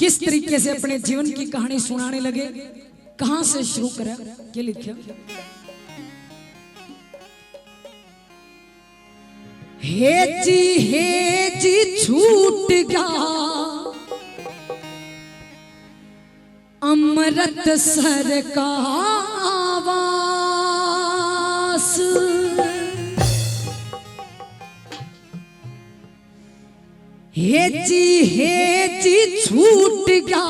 किस तरीके से अपने जीवन की कहानी सुनाने लगे, कहां से शुरू करें, क्या लिखे। हे जी छूट गया अमृतसर का आवास, हे जी छूट गया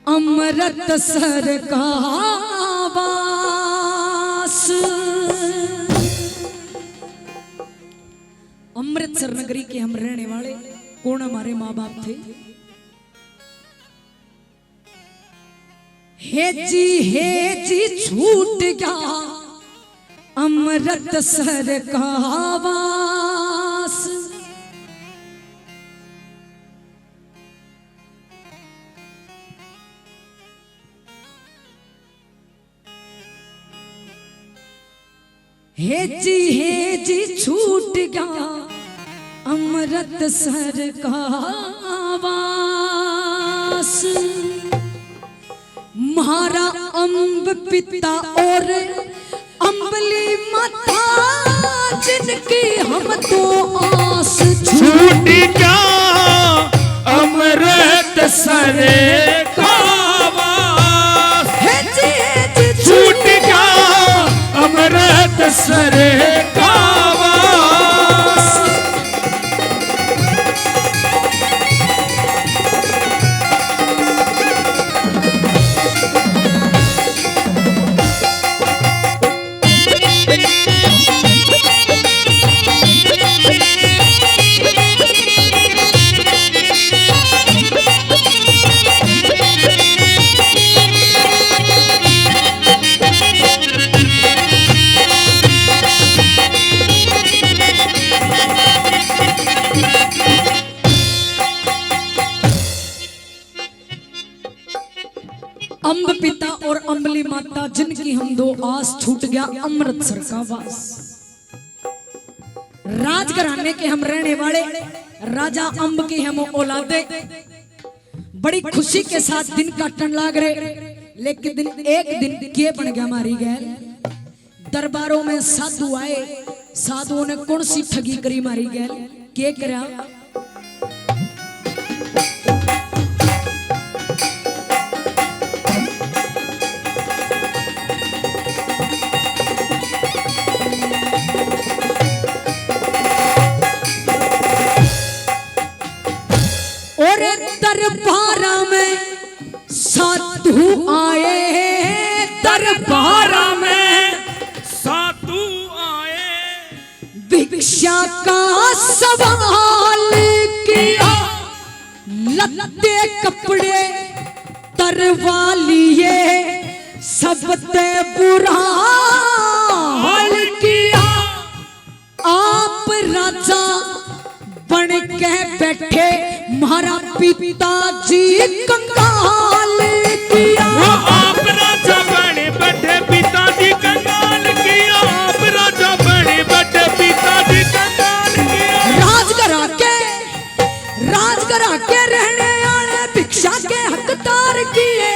अमृतसर का आवास। अमृतसर नगरी के हम रहने वाले, कौन हमारे माँ बाप थे। हे जी छूट गया अमृतसर का आवास, हे जी छूट गया अमृतसर का आवास। महारा अम्ब पिता और अम्बली माता जिनकी हम तो आस, छूट गया अमृतसर का आवास, छूट गया अमृतसर का आवास। अम्ब पिता और अम्बली माता जिनकी हम दो आस, छूट गया अमृतसर का वास। राजघराने के हम रहने वाले, राजा अम्ब की हम औलादे, बड़ी खुशी के साथ दिन काटन लाग रहे। लेकिन एक दिन के बन गया मारी गए। दरबारों में साधु आए, साधुओं ने कौन सी ठगी करी मारी गए, के करा। और दरबारा में साधु आए, दरबारा में साधु आए, भिक्षा का सवाल किया, लत्ते कपड़े तरवा लिए, सबते बुरा हाल किया। आप राजा बन के बैठे, महारा पिताजी कंगाल किया। आप राजा बने बैठे पिताजी कंगाल किया, आप राजा बने बैठे पिताजी कंगाल किया। राजघरा के रहने वाले भिक्षा के हकदार किए,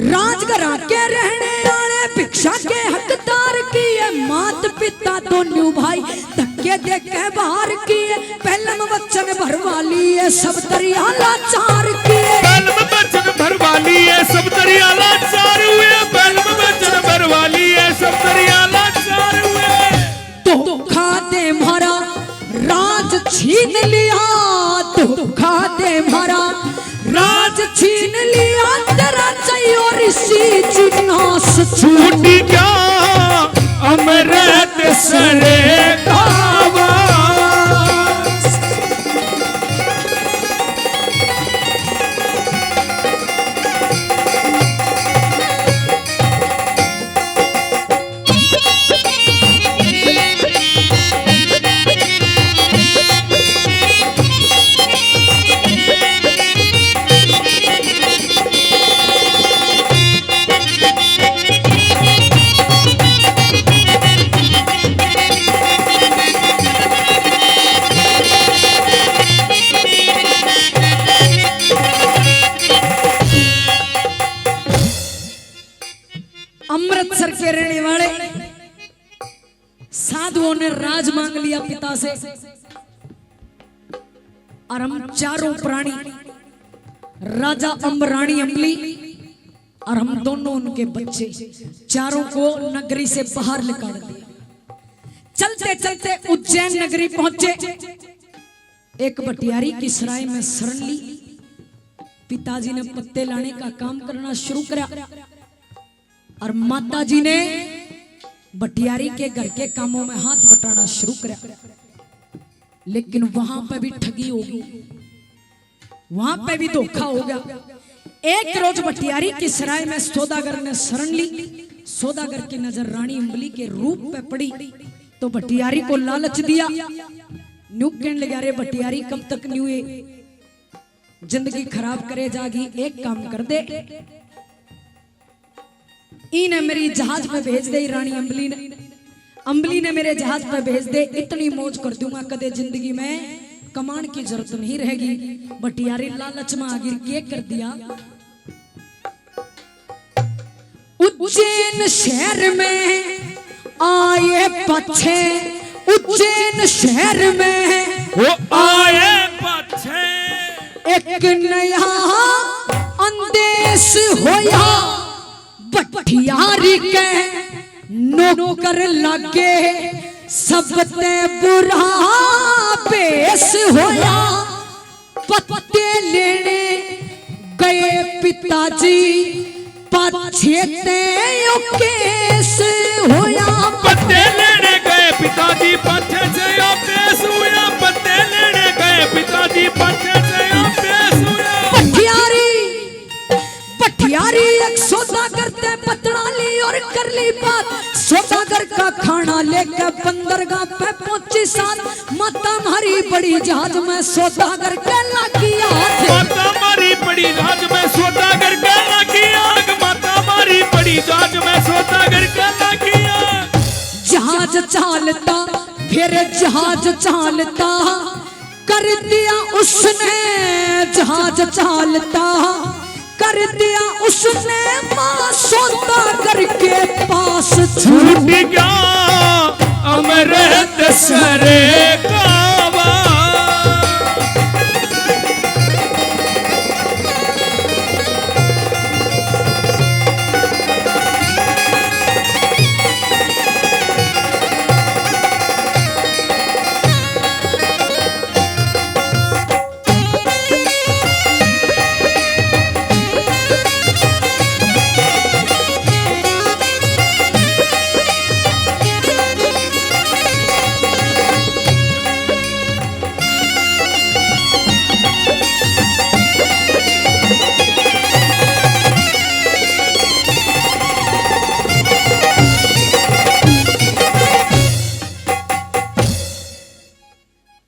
राजघरा के रहने वाले भिक्षा के हकदार किए। मात पिता दोनों भाई धक्के दे के बाहर किए, पहलम वचन भरवा लिए, सब दरिया लाचार किए। पहलम वचन भरवा लिए, सब दरिया लाचार हुए, पहलम वचन भरवा लिए, सब दरिया लाचार हुए। धोखा दे मारा राज छीन लिया, धोखा दे मारा राज छीन लिया, तेरा चाहिए ऋषि जिज्ञास। छूट गया अमृतसर का आवास, पास है और हम चारों प्राणी राजा अम्ब रानी अम्बली और हम दोनों उनके बच्चे चारों को नगरी से बाहर निकाल दिया। चलते चलते उज्जैन नगरी पहुंचे। एक बटियारी की सराय में शरण ली। पिताजी ने पत्ते लाने का काम करना शुरू करा और माताजी ने बटियारी के घर के कामों में हाथ बटाना शुरू करा। लेकिन वहां पे भी ठगी होगी, वहां पे भी धोखा हो गया। एक रोज बटियारी की सराय में सौदागर ने शरण ली। सौदागर की नजर रानी अम्बली के रूप पे पड़ी तो बटियारी को लालच दिया। न्यू कहने लगा, रे बटियारी कब तक न्यू जिंदगी खराब करे जागी, एक काम कर दे, इन्हें मेरी जहाज पे भेज दे। रानी अम्बली ने मेरे जहाज पे भेज दे, इतनी मौज कर दूंगा कदे जिंदगी में कमांड की जरूरत नहीं रहेगी। बटियारी लालच में आगिर के कर दिया। उज्जैन शहर में आए पछे, उज्जैन शहर में वो आए पछे एक नया अंदेश होया। बटियारी के नौकर लगे सबते बुरा पेश होया। पत्ते लेने गए पिताजी पाछे ते केस होया। पत्ते लेने गए पिताजी पाछे से केस हुआ। पत्ते लेने गए पिताजी पाछे से केस हुआ। बटियारी एक सौदागर ते पतड़ा ली और कर ली बात। सौदागर का खाना लेकर बंदरगाह पे पहुंची साथ। माता मारी बड़ी जहाज में सौदागर के लगी आग। माता मारी बड़ी जहाज में सौदागर के लगी आग। माता मारी बड़ी जहाज में सौदागर के लगी आग। जहाज चालता फिर जहाज चालता कर दिया उसने। जहाज चालता कर दिया उसने। मां सौदागर के पास छूट गया अमृत सरे कावा।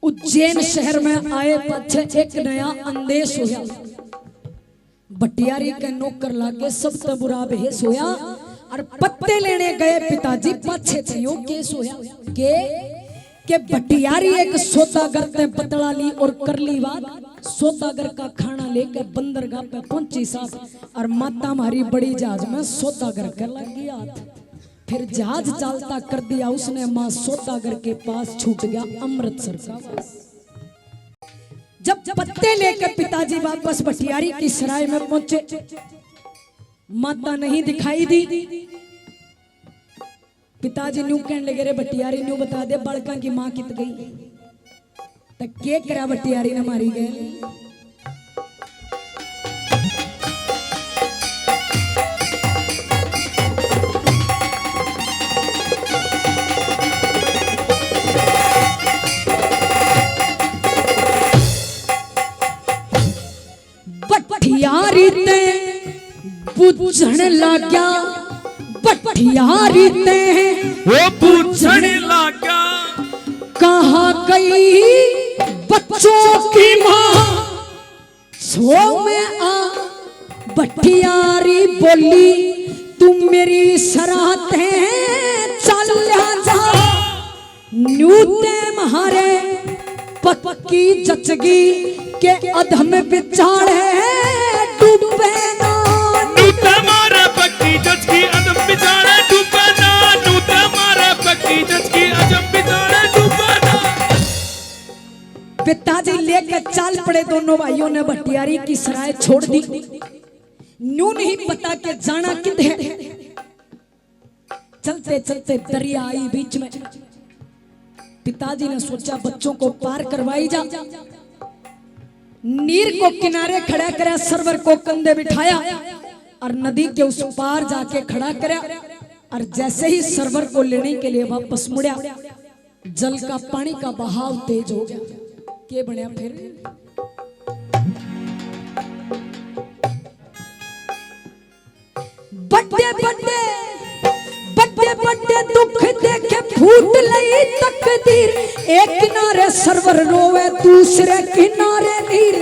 उज्जैन शहर में आए पछे एक नया अंदेश होया। बटियारी के नौकर लागे सबसे बुरा भेष होया और पत्ते लेने गए पिताजी पाछे थे यो केस होया। के बटियारी एक सौदागर ते पतड़ा ली और कर ली बात। सौदागर का खाना लेकर बंदरगाह पे पहुंची साथ और माता मारी बड़ी जहाज में सौदागर के लगी हाथ। फिर जहाज चालता कर दिया उसने। मां सौदागर के पास छूट गया अमृतसर का। जब पत्ते लेकर पिताजी वापस बटियारी की सराय में पहुंचे, माता नहीं दिखाई दी। पिताजी न्यू कहने लगे, रे बटियारी न्यू बता दे बड़का की मां कित गई। तक के करा बटियारी ने मारी गए। बटियारी ते बुझण लाग्या। बटियारी ते वो पूछने लगा कहाँ गई बच्चों की माँ। सो में आ बटियारी बोली तुम मेरी सराहते चल जा। न्यूते महारे पक्की जचगी के अधम बिचारे डूबे ना। नूते मारे पक्की जचगी अधम बिचारे डूबे ना। नूते मारे पक्की जचगी अधम बिचारे डूबे ना। पिताजी लेकर चाल पड़े। दोनों भाइयों ने भटियारी की सराय छोड़ दी। न्यू नहीं पता के जाना किधर है। चलते चलते दरिया आई बीच में। पिताजी ने सोचा बच्चों को पार करवाई जा। नीर को किनारे खड़ा करा, सरवर को कंधे बिठाया और नदी के उस पार जाके खड़ा करा। और जैसे ही सरवर को लेने के लिए वापस मुड़ा, जल का पानी का बहाव तेज हो गया। के बनया फिर बड़े बड़े बड़े बड़े दुख देखे फूट लई तकदीर। एक किनारे सरवर रोवे, दूसरे किनारे नीर।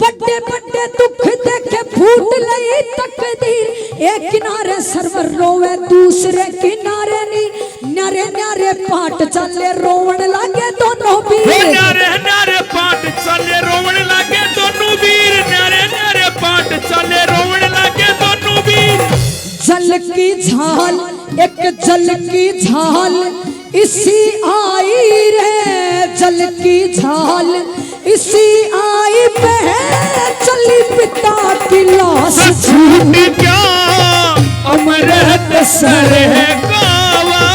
बड़े बड़े दुख देखे फूट लई तकदीर। एक किनारे सरवर रोवे, दूसरे किनारे नीर। न्यारे न्यारे पाट चले रोवण लागे दोनों वीर। न्यारे न्यारे पाट चले रोवण लागे दोनों वीर। न्यारे न्यारे पाट चले रोवण लागे दोनों वीर। जल की झाल, एक जल की झाल इसी आई रे। जल की झाल इसी आई पे चली पिता की लाश। छूट क्या अमृत सर है गावा।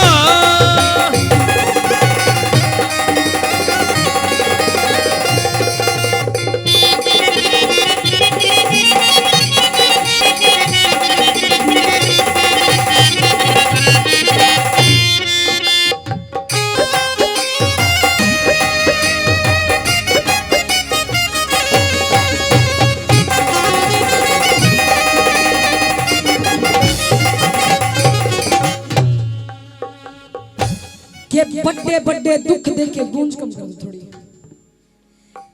के बड़े बड़े दुख देखे गूंज कम करो थोड़ी।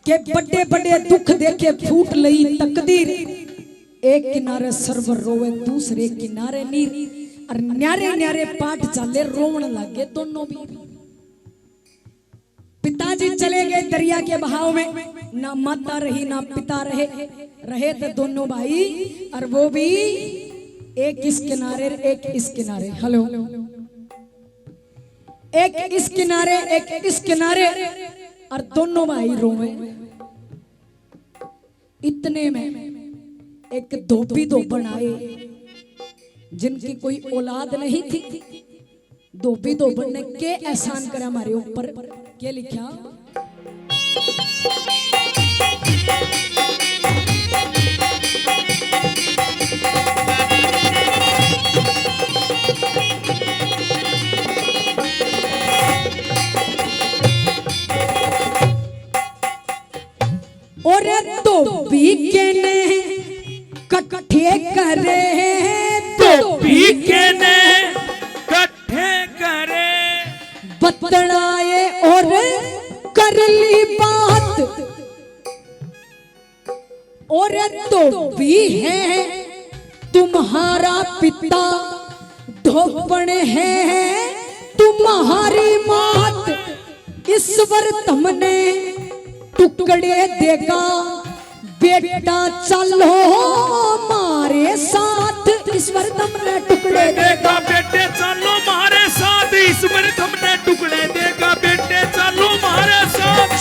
के बड़े बड़े दुख देखे फूट लई तकदीर। एक किनारे सरवर रोवे, दूसरे किनारे नीर। और न्यारे न्यारे पाट चले रोवण लागे दोनों भी। पिताजी चले गए दरिया के बहाव में। ना माता रही ना पिता रहे थे दोनों भाई। और वो भी एक इस किनारे एक इस किनारे। हेलो, एक इस किनारे एक इस किनारे। और दोनों भाई रोवे। इतने में एक धोबी धोबन आए जिनकी कोई औलाद नहीं थी। धोबी धोबन ने के एहसान करा हमारे ऊपर। के लिखा और धोबी के ने कट्ठे करे। धोबी के ने कट्ठे करे। बतलाए और कर ली बात। और धोबी है तुम्हारा पिता, धोबन है तुम्हारी मात। ईश्वर तुमने टुकड़े देगा, बेटा चलो हमारे साथ। ईश्वर तुमने टुकड़े देगा, बेटे चलो हमारे साथ। ईश्वर तुमने टुकड़े देगा, बेटे चलो हमारे साथ।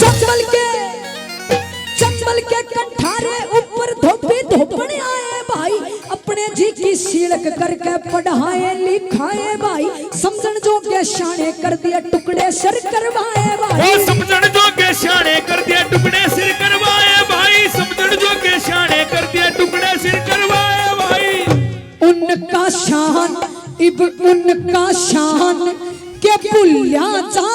चंबल के कठारे ऊपर धोबी धोबन आए भाई। अपने जी की सीलक करके पढ़ाए लिखाए भाई। समझन जो के शाने कर दिए टुकड़े सिर करवाए भाई। समझन जो के शाने कर दिए टुकड़े सिर करवाए भाई। समझन जो के शाने कर दिए टुकड़े सिर करवाए भाई। उनका शान इब उनका शान के भूलिया जा